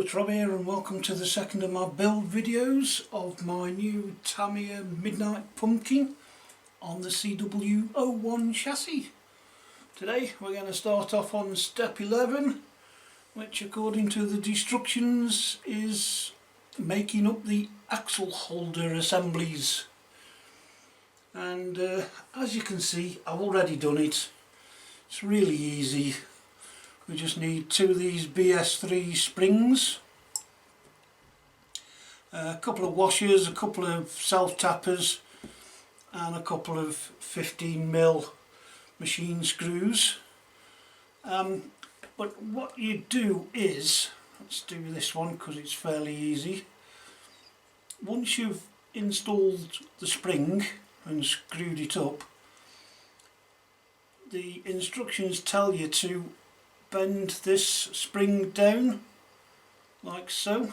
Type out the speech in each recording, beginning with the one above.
it's Rob here and welcome to the second of my build videos of my new Tamiya Midnight Pumpkin on the CW01 chassis. Today we're going to start off on step 11, which according to the instructions is making up the axle holder assemblies. And as you can see, I've already done it. It's really easy. We just need two of these BS3 springs, a couple of washers, a couple of self-tappers and a couple of 15mm machine screws. But what you do is, let's do this one because it's fairly easy. Once you've installed the spring and screwed it up, the instructions tell you to bend this spring down like so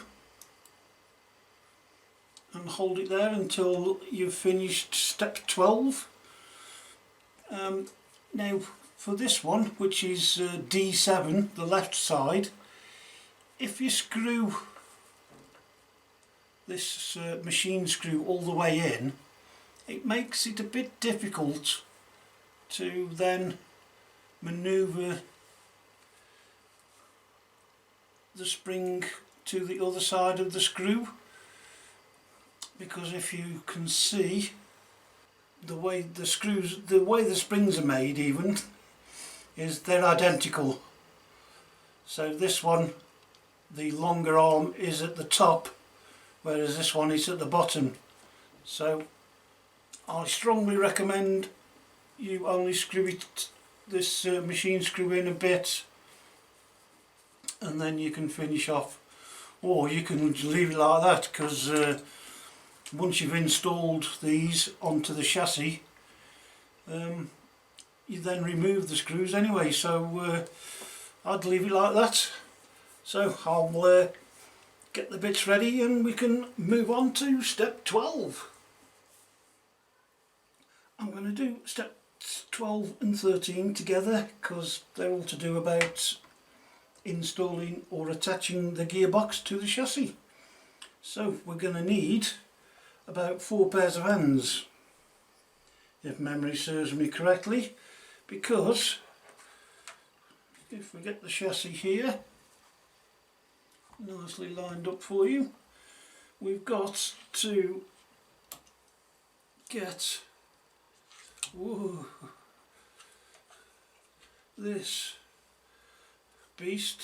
and hold it there until you've finished step 12. Now for this one, which is D7, the left side, if you screw this machine screw all the way in, it makes it a bit difficult to then manoeuvre the spring to the other side of the screw, because if you can see the way the springs are made even is they're identical. So this one, the longer arm is at the top, whereas this one is at the bottom. So I strongly recommend you only screw this machine screw in a bit and then you can finish off, or you can leave it like that, because once you've installed these onto the chassis, you then remove the screws anyway, so I'd leave it like that. So I'll get the bits ready and we can move on to step 12. I'm going to do steps 12 and 13 together because they're all to do about installing or attaching the gearbox to the chassis. So we're going to need about 4 pairs of hands, if memory serves me correctly, because if we get the chassis here nicely lined up for you, we've got to get this beast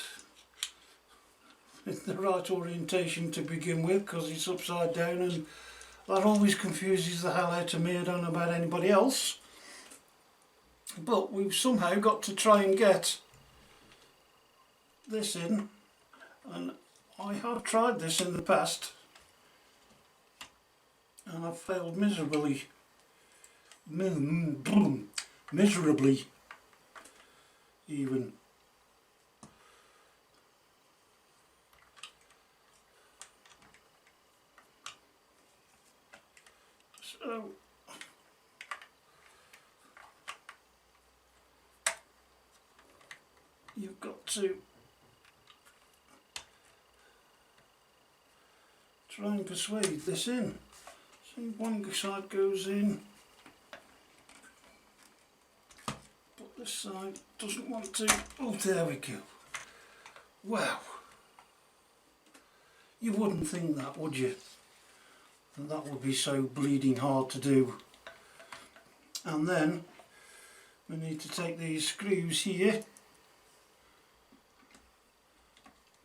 in the right orientation to begin with, because it's upside down and that always confuses the hell out of me. I don't know about anybody else, but we've somehow got to try and get this in, and I have tried this in the past and I've failed miserably even. So you've got to try and persuade this in. See, one side goes in, but this side doesn't want to. Oh, there we go. Wow, you wouldn't think that, would you? That would be so bleeding hard to do. And then we need to take these screws here,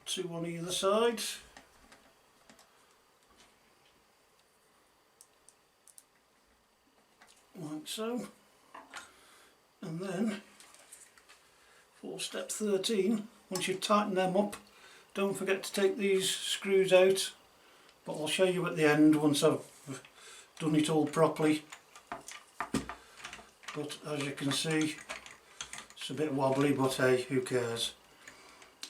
2 on either side, like so, and then for step 13, once you tighten them up, don't forget to take these screws out, but I'll show you at the end once I've done it all properly. But as you can see, it's a bit wobbly, but hey, who cares.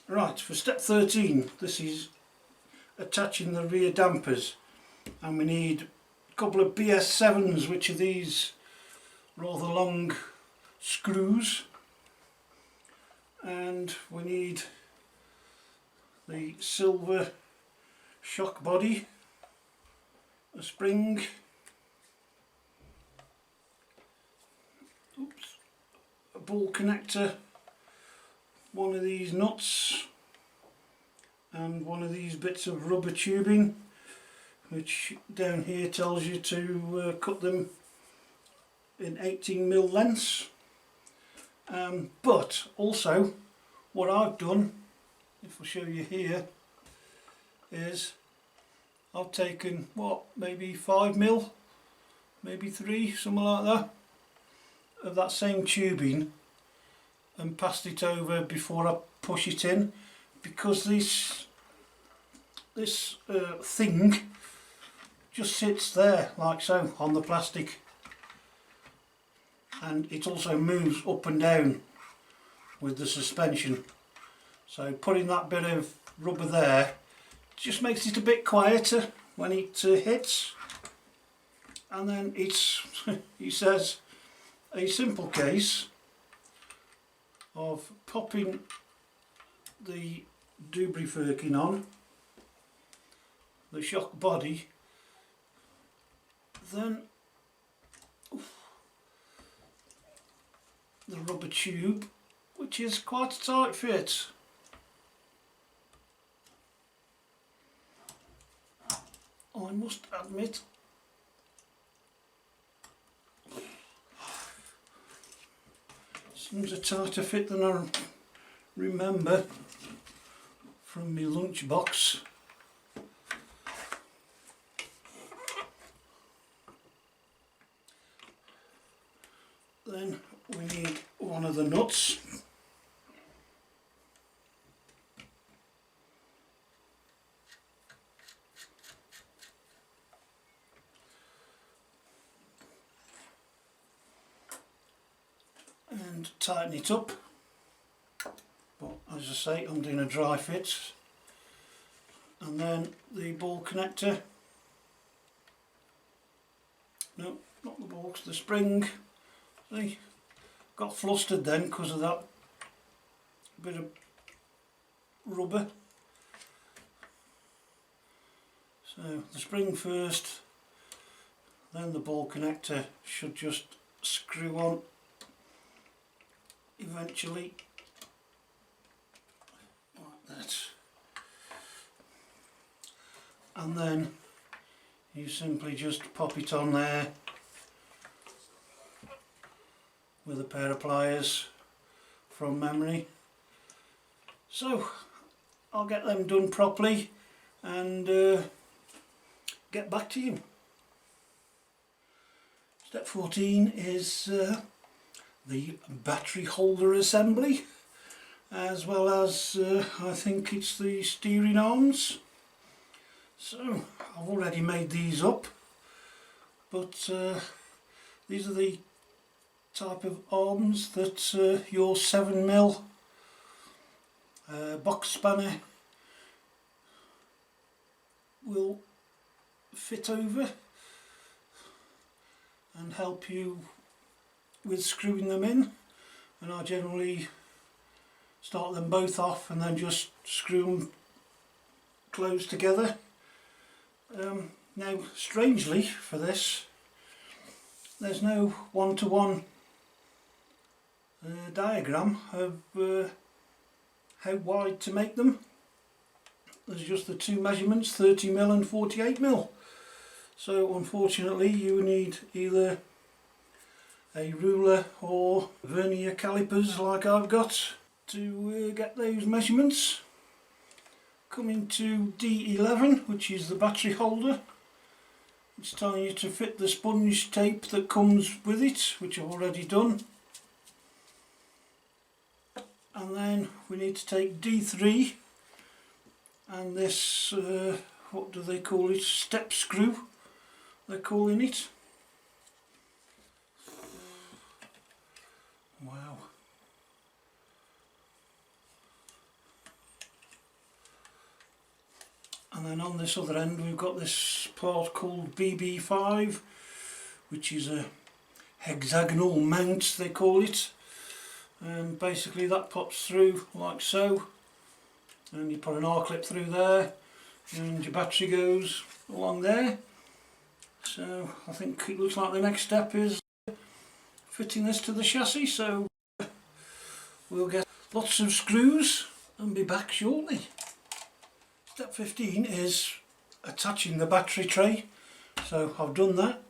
Right, for step 13, this is attaching the rear dampers, and we need a couple of BS7s, which are these rather long screws, and we need the silver shock body, a spring, oops, a ball connector, one of these nuts and one of these bits of rubber tubing, which down here tells you to cut them in 18mm lengths. But also what I've done, if I show you here, is I've taken what, maybe 5mm, maybe 3, something like that, of that same tubing and passed it over before I push it in, because this thing just sits there like so on the plastic, and it also moves up and down with the suspension. So putting that bit of rubber there just makes it a bit quieter when it hits. And then it's he says a simple case of popping the debris firkin on the shock body, then the rubber tube, which is quite a tight fit. I must admit, seems a tighter fit than I remember from my lunchbox. Then we need one of the nuts. And tighten it up. But as I say, I'm doing a dry fit. And then the ball connector. No, not the ball, the spring. See, got flustered then because of that bit of rubber. So the spring first, then the ball connector should just screw on eventually, like that. And then you simply just pop it on there with a pair of pliers from memory. So I'll get them done properly and get back to you. Step 14 is the battery holder assembly, as well as I think it's the steering arms. So I've already made these up, but these are the type of arms that your 7mm box spanner will fit over and help you with screwing them in. And I generally start them both off and then just screw them close together. Now strangely for this, there's no one-to-one diagram of how wide to make them. There's just the two measurements, 30mm and 48mm. So unfortunately you need either a ruler or vernier calipers like I've got to get those measurements. Coming to D11, which is the battery holder, it's telling you to fit the sponge tape that comes with it, which I've already done. And then we need to take D3 and this, what do they call it, step screw they're calling it. Wow. And then on this other end we've got this part called BB5, which is a hexagonal mount they call it, and basically that pops through like so, and you put an R-clip through there and your battery goes along there. So I think it looks like the next step is fitting this to the chassis, so we'll get lots of screws and be back shortly. Step 15 is attaching the battery tray, so I've done that.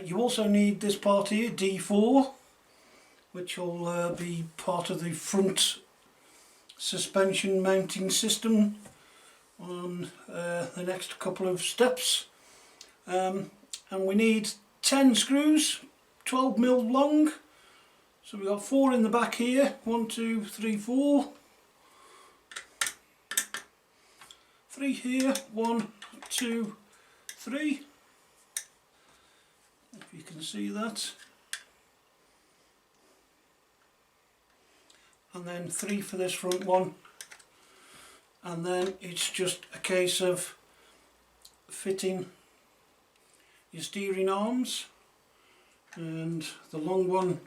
You also need this part here, D4, which will be part of the front suspension mounting system on the next couple of steps. And we need 10 screws, 12mm long. So we've got 4 in the back here, 1, 2, 3, 4. 3 here, 1, 2, 3. If you can see that. And then 3 for this front one. And then it's just a case of fitting your steering arms, and the long one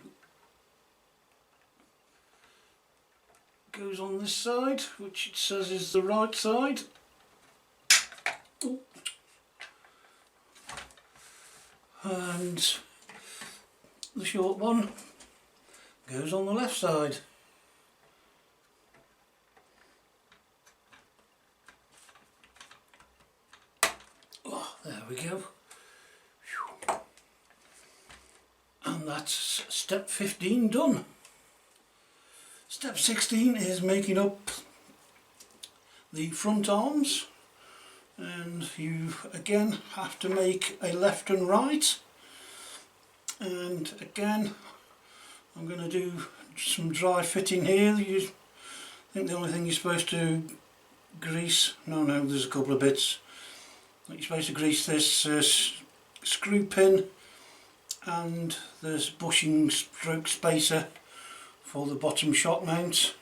goes on this side, which it says is the right side. And the short one goes on the left side. Oh, there we go. And that's step 15 done. Step 16 is making up the front arms, and you again have to make a left and right, and again I'm going to do some dry fitting here. I think the only thing you're supposed to grease, no there's a couple of bits. You're supposed to grease this screw pin and this bushing stroke spacer for the bottom shock mount,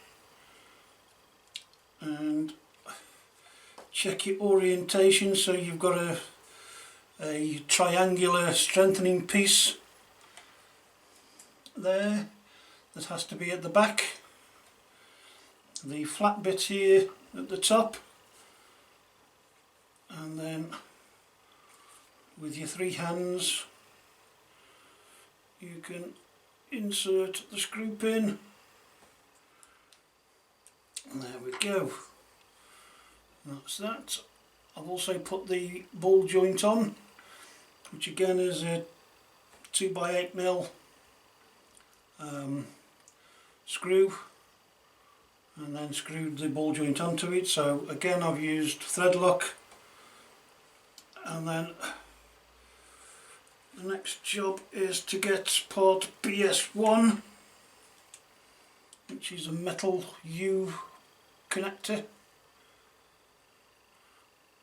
and check your orientation, so you've got a triangular strengthening piece there that has to be at the back, the flat bit here at the top, and then with your 3 hands you can insert the screw pin, and there we go. That's that. I've also put the ball joint on, which again is a 2x8mm screw, and then screwed the ball joint onto it. So again I've used thread lock, and then the next job is to get part BS1, which is a metal U connector,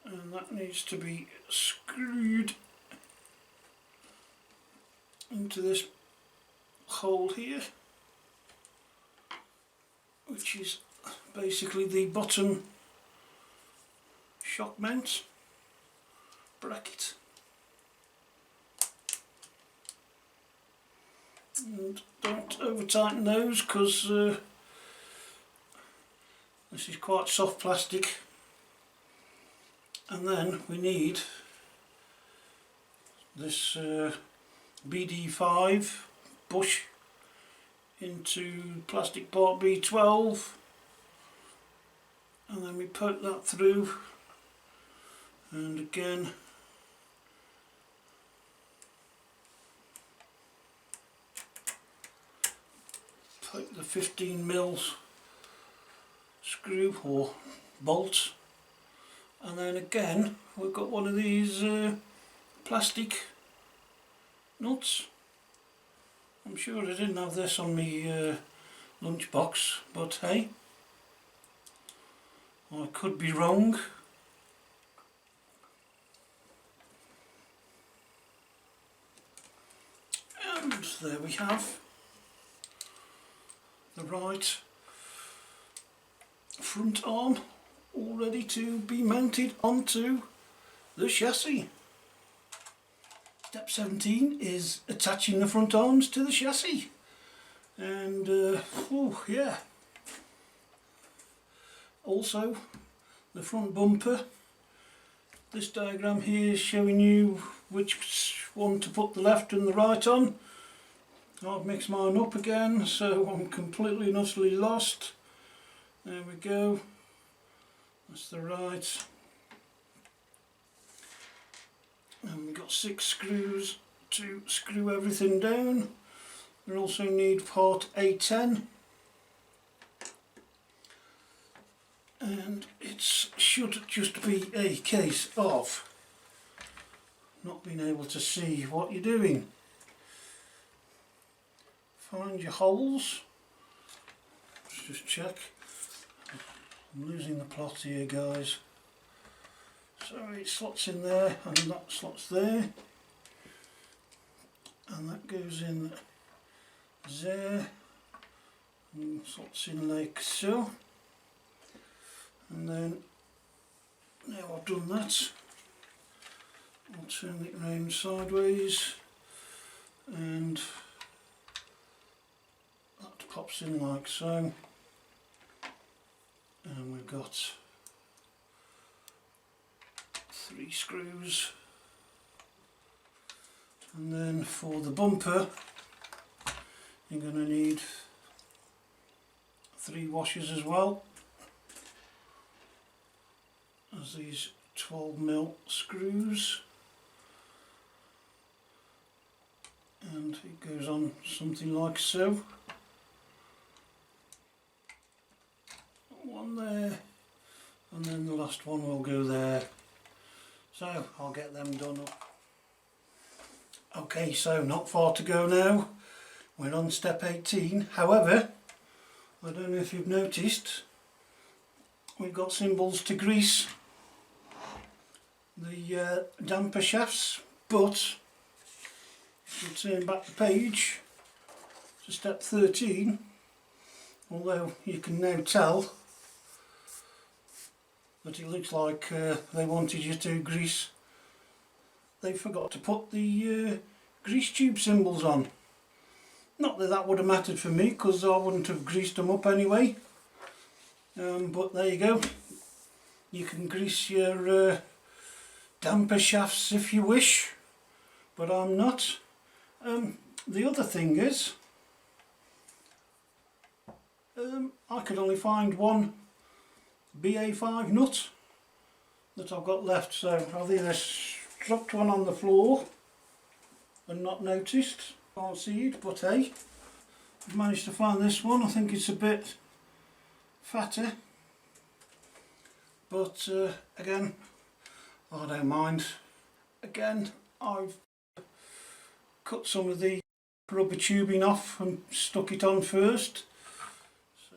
and that needs to be screwed into this hole here, which is basically the bottom shock mount bracket. And don't over tighten those, because this is quite soft plastic. And then we need this BD5 bush into plastic part B12, and then we poke that through, and again poke the 15mm screw or bolt, and then again we've got one of these plastic nuts. I'm sure I didn't have this on my lunchbox, but hey, I could be wrong. And there we have the right front arm all ready to be mounted onto the chassis. Step 17 is attaching the front arms to the chassis, and oh yeah, also the front bumper. This diagram here is showing you which one to put the left and the right on. I've mixed mine up again, so I'm completely and utterly lost. There we go, that's the right. And we've got 6 screws to screw everything down. We also need part A10. And it should just be a case of not being able to see what you're doing. Find your holes. Let's just check. I'm losing the plot here, guys. So it slots in there and that slots there. And that goes in there and slots in like so. And then, now I've done that, I'll turn it around sideways and that pops in like so. And we've got 3 screws. And then for the bumper, you're going to need 3 washers as well. As these 12mm screws, and it goes on something like so. One there, and then the last one will go there. So I'll get them done up. Okay, so not far to go now. We're on step 18. However, I don't know if you've noticed, we've got symbols to grease the damper shafts, but if you turn back the page to step 13, although you can now tell that it looks like they wanted you to grease, they forgot to put the grease tube symbols on. Not that that would have mattered for me, because I wouldn't have greased them up anyway, but there you go. You can grease your damper shafts if you wish, but I'm not. The other thing is, I could only find one BA5 nut that I've got left, so I've either dropped one on the floor and not noticed, can't see it, but hey, I've managed to find this one. I think it's a bit fatter, but again, I don't mind. Again, I've cut some of the rubber tubing off and stuck it on first. So,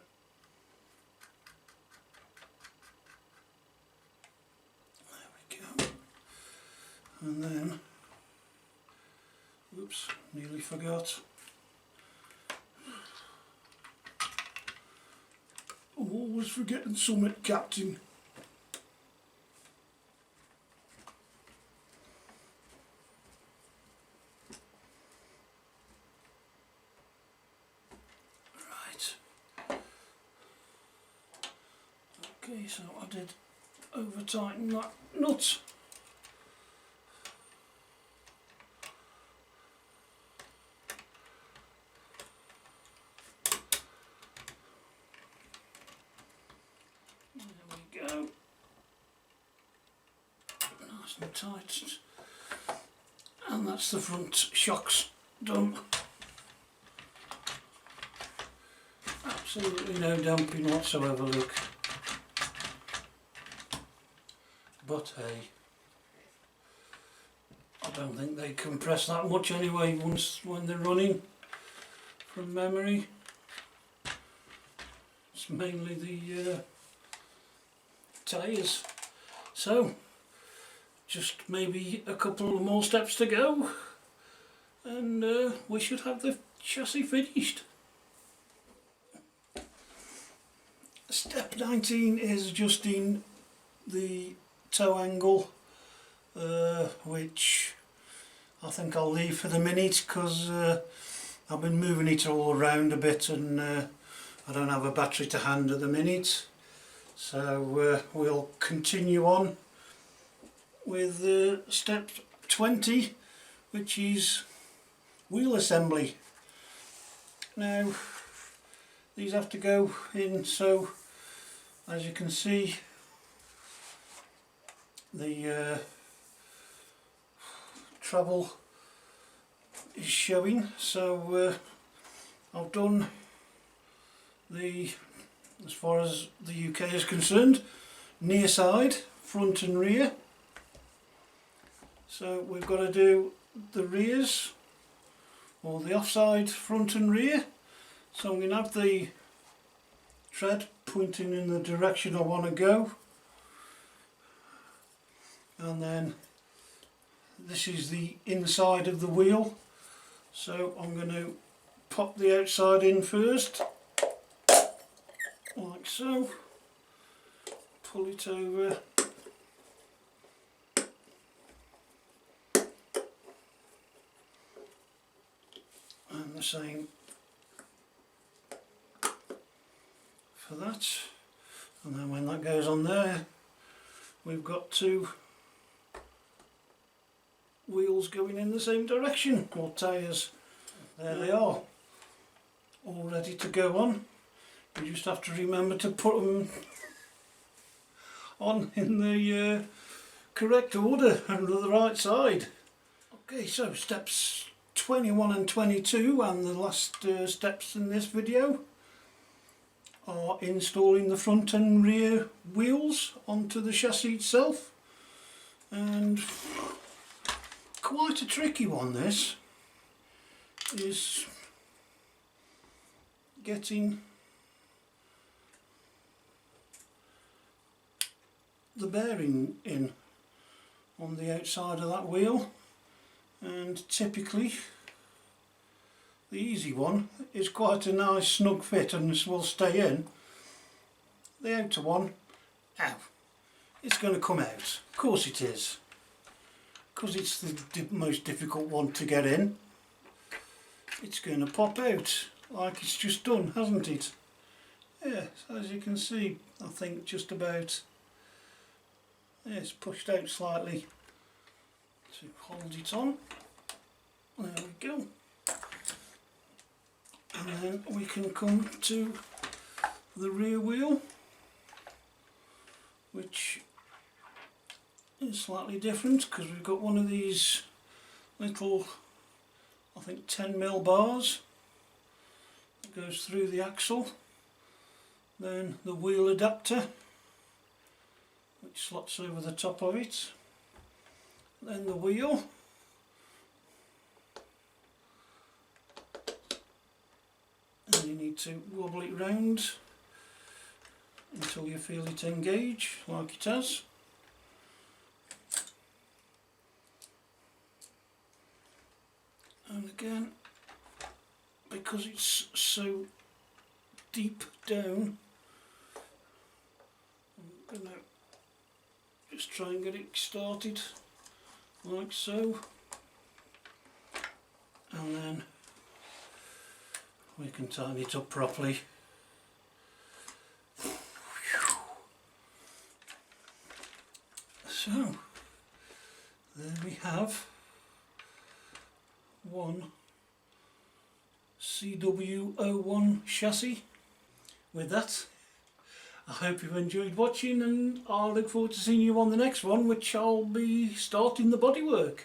there we go. And then, oops, nearly forgot. I'm always forgetting something, Captain. Okay, so I did over tighten that nut. There we go. Nice and tight. And that's the front shocks done. Absolutely no damping whatsoever, look. But hey, I don't think they compress that much anyway when they're running from memory. It's mainly the tyres. So just maybe a couple more steps to go and we should have the chassis finished. Step 19 is adjusting the toe angle, which I think I'll leave for the minute because I've been moving it all around a bit and I don't have a battery to hand at the minute. So we'll continue on with step 20, which is wheel assembly. Now these have to go in, so as you can see the travel is showing. So I've done the, as far as the UK is concerned, near side, front and rear. So we've got to do the rears, or the offside, front and rear. So I'm going to have the tread pointing in the direction I want to go, and then this is the inside of the wheel. So I'm going to pop the outside in first, like so, pull it over, and the same for that. And then when that goes on there, we've got two wheels going in the same direction, or tyres. There they are, all ready to go on. You just have to remember to put them on in the correct order and to the right side. Okay, so steps 21 and 22, and the last steps in this video, are installing the front and rear wheels onto the chassis itself. And quite a tricky one, this is getting the bearing in on the outside of that wheel. And typically the easy one is quite a nice snug fit and this will stay in. The outer one, ow, it's going to come out. Of course it is, because it's the most difficult one to get in. It's going to pop out like it's just done, hasn't it? Yes, as you can see, I think just about, yeah, it's pushed out slightly to hold it on. There we go. And then we can come to the rear wheel, which is slightly different because we've got one of these little, I think 10mm bars that goes through the axle, then the wheel adapter which slots over the top of it, then the wheel, and you need to wobble it round until you feel it engage like it has. And again, because it's so deep down, I'm going to just try and get it started like so, and then we can tighten it up properly. So there we have one CW01 chassis. With that, I hope you've enjoyed watching, and I'll look forward to seeing you on the next one, which I'll be starting the bodywork.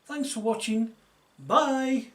Thanks for watching. Bye.